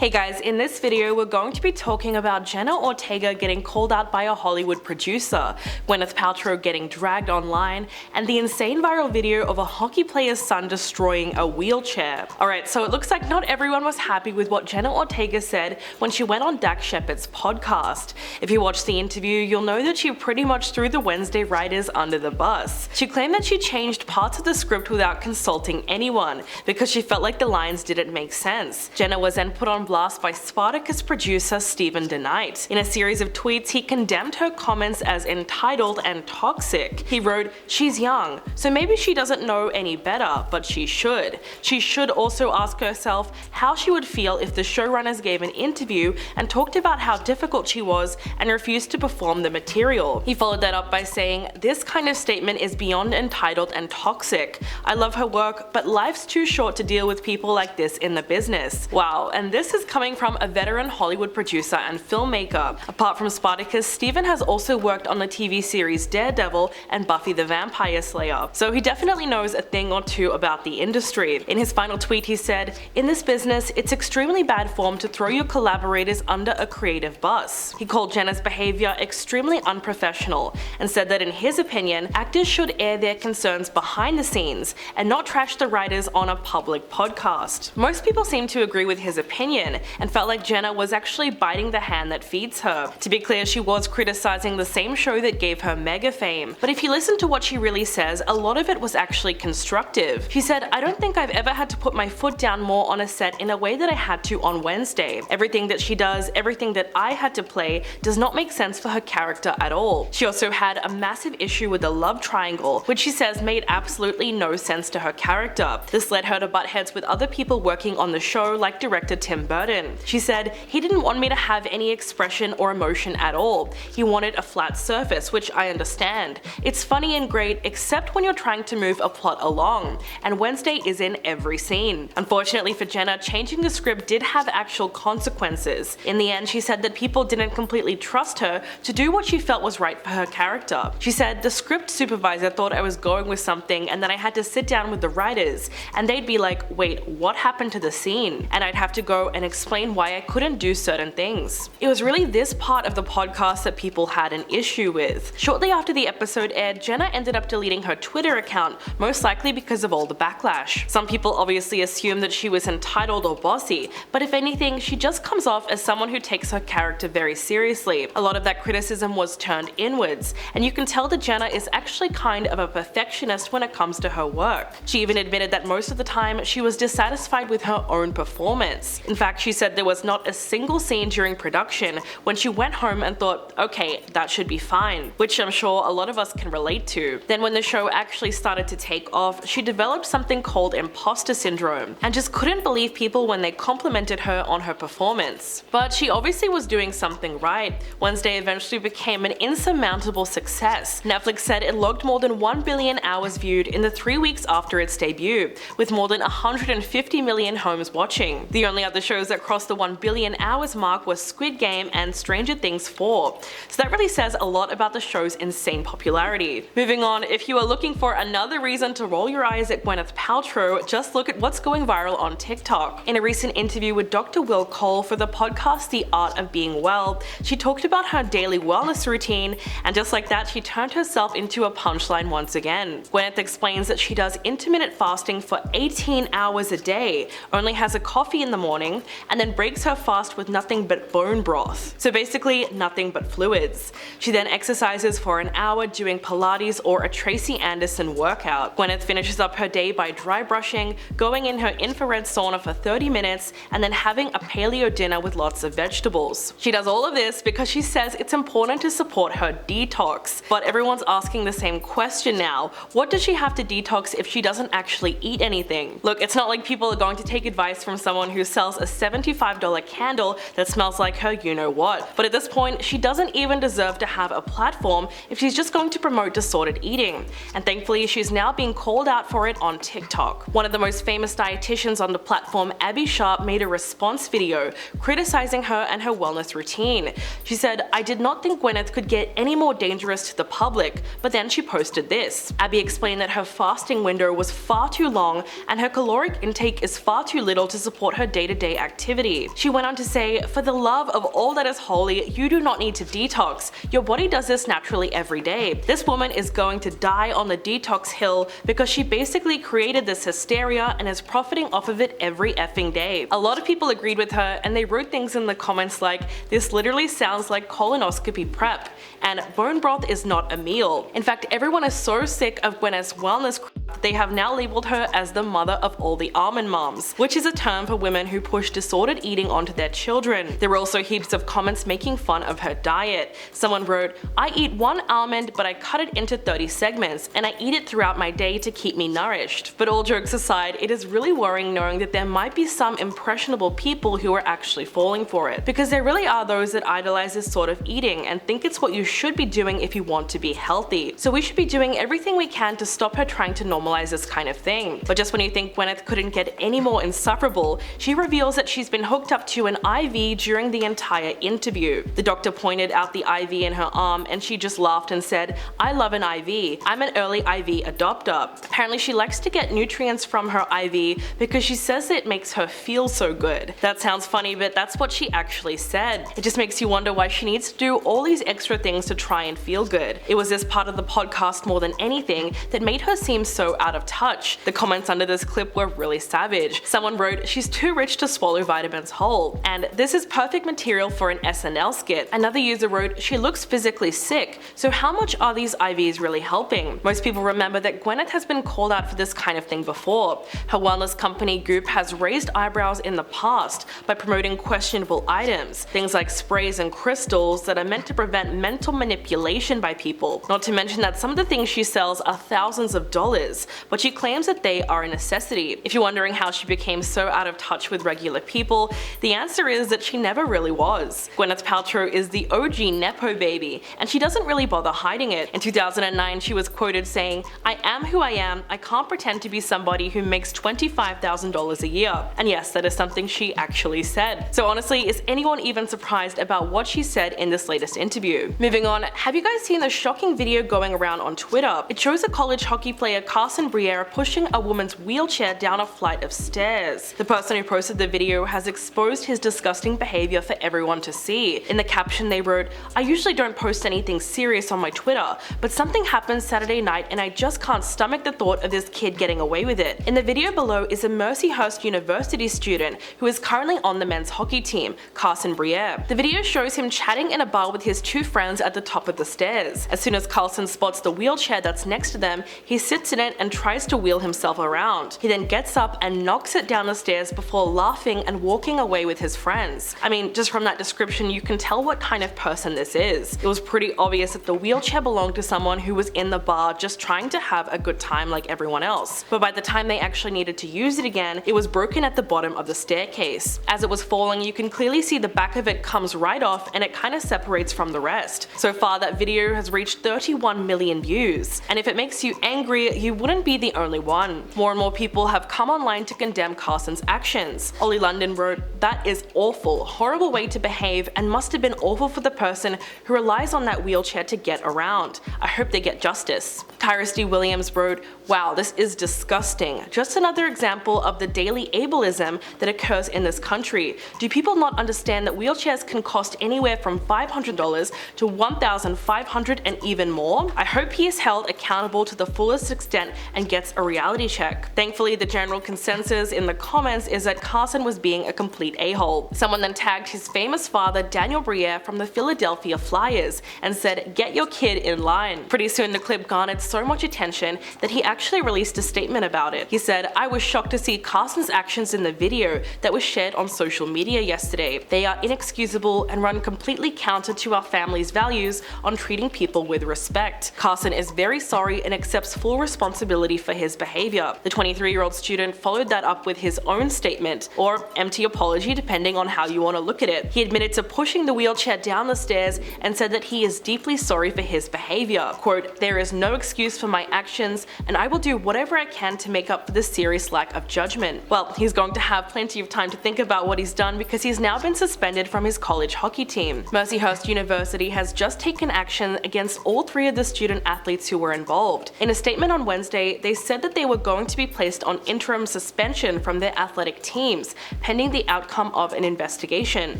Hey guys, in this video we're going to be talking about Jenna Ortega getting called out by a Hollywood producer, Gwyneth Paltrow getting dragged online, and the insane viral video of a hockey player's son destroying a wheelchair. Alright, so it looks like not everyone was happy with what Jenna Ortega said when she went on Dax Shepard's podcast. If you watched the interview, you'll know that she pretty much threw the Wednesday writers under the bus. She claimed that she changed parts of the script without consulting anyone, because she felt like the lines didn't make sense. Jenna was then put on blast by Spartacus producer Steven DeKnight. In a series of tweets, he condemned her comments as entitled and toxic. He wrote, "She's young, so maybe she doesn't know any better, but she should. She should also ask herself how she would feel if the showrunners gave an interview and talked about how difficult she was and refused to perform the material." He followed that up by saying, "This kind of statement is beyond entitled and toxic. I love her work, but life's too short to deal with people like this in the business." Wow, and this is coming from a veteran Hollywood producer and filmmaker. Apart from Spartacus, Steven has also worked on the TV series Daredevil and Buffy the Vampire Slayer, so he definitely knows a thing or two about the industry. In his final tweet he said, "In this business, it's extremely bad form to throw your collaborators under a creative bus." He called Jenna's behavior extremely unprofessional and said that in his opinion, actors should air their concerns behind the scenes and not trash the writers on a public podcast. Most people seem to agree with his opinion and felt like Jenna was actually biting the hand that feeds her. To be clear, she was criticizing the same show that gave her mega fame, but if you listen to what she really says, a lot of it was actually constructive. She said, "I don't think I've ever had to put my foot down more on a set in a way that I had to on Wednesday. Everything that she does, everything that I had to play, does not make sense for her character at all." She also had a massive issue with the love triangle, which she says made absolutely no sense to her character. This led her to butt heads with other people working on the show, like director Tim Burton. She said, "He didn't want me to have any expression or emotion at all. He wanted a flat surface, which I understand. It's funny and great, except when you're trying to move a plot along, and Wednesday is in every scene." Unfortunately for Jenna, changing the script did have actual consequences. In the end, she said that people didn't completely trust her to do what she felt was right for her character. She said, "The script supervisor thought I was going with something, and then I had to sit down with the writers, and they'd be like, 'Wait, what happened to the scene?' And I'd have to go and explain why I couldn't do certain things." It was really this part of the podcast that people had an issue with. Shortly after the episode aired, Jenna ended up deleting her Twitter account, most likely because of all the backlash. Some people obviously assume that she was entitled or bossy, but if anything, she just comes off as someone who takes her character very seriously. A lot of that criticism was turned inwards, and you can tell that Jenna is actually kind of a perfectionist when it comes to her work. She even admitted that most of the time she was dissatisfied with her own performance. In fact, she said there was not a single scene during production when she went home and thought, "Okay, that should be fine," which I'm sure a lot of us can relate to. Then when the show actually started to take off, she developed something called imposter syndrome and just couldn't believe people when they complimented her on her performance. But she obviously was doing something right. Wednesday eventually became an insurmountable success. Netflix said it logged more than 1 billion hours viewed in the 3 weeks after its debut, with more than 150 million homes watching. The only other shows that crossed the 1 billion hours mark were Squid Game and Stranger Things 4. So that really says a lot about the show's insane popularity. Moving on, if you are looking for another reason to roll your eyes at Gwyneth Paltrow, just look at what's going viral on TikTok. In a recent interview with Dr. Will Cole for the podcast The Art of Being Well, she talked about her daily wellness routine, and just like that, she turned herself into a punchline once again. Gwyneth explains that she does intermittent fasting for 18 hours a day, only has a coffee in the morning, and then breaks her fast with nothing but bone broth. So basically, nothing but fluids. She then exercises for an hour doing Pilates or a Tracy Anderson workout. Gwyneth finishes up her day by dry brushing, going in her infrared sauna for 30 minutes, and then having a paleo dinner with lots of vegetables. She does all of this because she says it's important to support her detox. But everyone's asking the same question now. What does she have to detox if she doesn't actually eat anything? Look, it's not like people are going to take advice from someone who sells a $75 candle that smells like her you-know-what. But at this point, she doesn't even deserve to have a platform if she's just going to promote disordered eating. And thankfully, she's now being called out for it on TikTok. One of the most famous dietitians on the platform, Abby Sharp, made a response video criticizing her and her wellness routine. She said, "I did not think Gwyneth could get any more dangerous to the public, but then she posted this." Abby explained that her fasting window was far too long and her caloric intake is far too little to support her day-to-day activities. activity. She went on to say, "For the love of all that is holy, you do not need to detox. Your body does this naturally every day. This woman is going to die on the detox hill because she basically created this hysteria and is profiting off of it every effing day." A lot of people agreed with her, and they wrote things in the comments like, "This literally sounds like colonoscopy prep," and "Bone broth is not a meal." In fact, everyone is so sick of Gwyneth's wellness crap that they have now labeled her as the mother of all the almond moms, which is a term for women who push disordered eating onto their children. There were also heaps of comments making fun of her diet. Someone wrote, "I eat one almond, but I cut it into 30 segments, and I eat it throughout my day to keep me nourished." But all jokes aside, it is really worrying knowing that there might be some impressionable people who are actually falling for it, because there really are those that idolize this sort of eating and think it's what you should be doing if you want to be healthy. So we should be doing everything we can to stop her trying to normalize this kind of thing. But just when you think Gwyneth couldn't get any more insufferable, she reveals that she's been hooked up to an IV during the entire interview. The doctor pointed out the IV in her arm and she just laughed and said, "I love an IV. I'm an early IV adopter." Apparently she likes to get nutrients from her IV because she says it makes her feel so good. That sounds funny, but that's what she actually said. It just makes you wonder why she needs to do all these extra things to try and feel good. It was this part of the podcast more than anything that made her seem so out of touch. The comments under this clip were really savage. Someone wrote, "She's too rich to swallow vitamins whole," and "This is perfect material for an SNL skit." Another user wrote, "She looks physically sick, so how much are these IVs really helping?" Most people remember that Gwyneth has been called out for this kind of thing before. Her wellness company Goop has raised eyebrows in the past by promoting questionable items, things like sprays and crystals that are meant to prevent mental manipulation by people. Not to mention that some of the things she sells are thousands of dollars, but she claims that they are a necessity. If you're wondering how she became so out of touch with regular people, the answer is that she never really was. Gwyneth Paltrow is the OG Nepo baby, and she doesn't really bother hiding it. In 2009, she was quoted saying, "I am who I am. I can't pretend to be somebody who makes $25,000 a year." And yes, that is something she actually said. So honestly, is anyone even surprised about what she said in this latest interview? Moving on, have you guys seen the shocking video going around on Twitter? It shows a college hockey player Carson Briere pushing a woman's wheelchair down a flight of stairs. The person who posted the video has exposed his disgusting behavior for everyone to see. In the caption they wrote, "I usually don't post anything serious on my Twitter, but something happened Saturday night and I just can't stomach the thought of this kid getting away with it." In the video below is a Mercyhurst University student who is currently on the men's hockey team, Carson Briere. The video shows him chatting in a bar with his two friends at the top of the stairs. As soon as Carson spots the wheelchair that's next to them, he sits in it and tries to wheel himself around. He then gets up and knocks it down the stairs before laughing and walking away with his friends. I mean, just from that description you can tell what kind of person this is. It was pretty obvious that the wheelchair belonged to someone who was in the bar just trying to have a good time like everyone else. But by the time they actually needed to use it again, it was broken at the bottom of the staircase. As it was falling, you can clearly see the back of it comes right off and it kind of separates from the rest. So far that video has reached 31 million views. And if it makes you angry, you wouldn't be the only one. More and more people have come online to condemn Carson's actions. Ollie London wrote, "That is awful, horrible way to behave and must have been awful for the person who relies on that wheelchair to get around. I hope they get justice." Tyrus D. Williams wrote, "Wow, this is disgusting. Just another example of the daily ableism that occurs in this country. Do people not understand that wheelchairs can cost anywhere from $500 to $1,500 and even more? I hope he is held accountable to the fullest extent and gets a reality check." Thankfully, the general consensus in the comments is that Carson was being a complete a-hole. Someone then tagged his famous father Daniel Briere from the Philadelphia Flyers and said, "Get your kid in line." Pretty soon the clip garnered so much attention that he actually released a statement about it. He said, "I was shocked to see Carson's actions in the video that was shared on social media yesterday. They are inexcusable and run completely counter to our family's values on treating people with respect. Carson is very sorry and accepts full responsibility for his behavior." The 23-year-old student followed that up with his own statement, or empty apology depending on how you want to look at it. He admitted to pushing the wheelchair down the stairs and said that he is deeply sorry for his behavior. Quote, "There is no excuse for my actions and I will do whatever I can to make up for the serious lack of judgment." Well, he's going to have plenty of time to think about what he's done because he's now been suspended from his college hockey team. Mercyhurst University has just taken action against all three of the student athletes who were involved. In a statement on Wednesday, Thursday, they said that they were going to be placed on interim suspension from their athletic teams, pending the outcome of an investigation.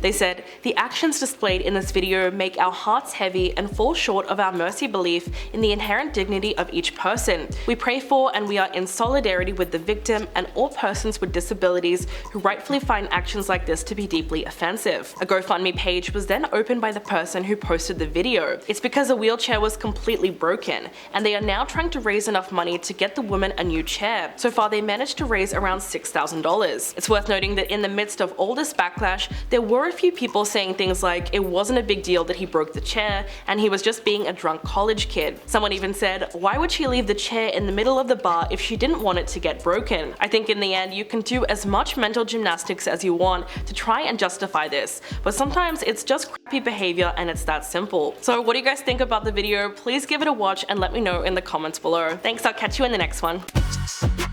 They said, "The actions displayed in this video make our hearts heavy and fall short of our mercy belief in the inherent dignity of each person. We pray for and we are in solidarity with the victim and all persons with disabilities who rightfully find actions like this to be deeply offensive." A GoFundMe page was then opened by the person who posted the video. It's because a wheelchair was completely broken, and they are now trying to raise enough money to get the woman a new chair. So far, they managed to raise around $6,000. It's worth noting that in the midst of all this backlash, there were a few people saying things like it wasn't a big deal that he broke the chair and he was just being a drunk college kid. Someone even said, why would she leave the chair in the middle of the bar if she didn't want it to get broken? I think in the end, you can do as much mental gymnastics as you want to try and justify this, but sometimes it's just crappy behavior and it's that simple. So what do you guys think about the video? Please give it a watch and let me know in the comments below. Thanks, I'll catch you in the next one.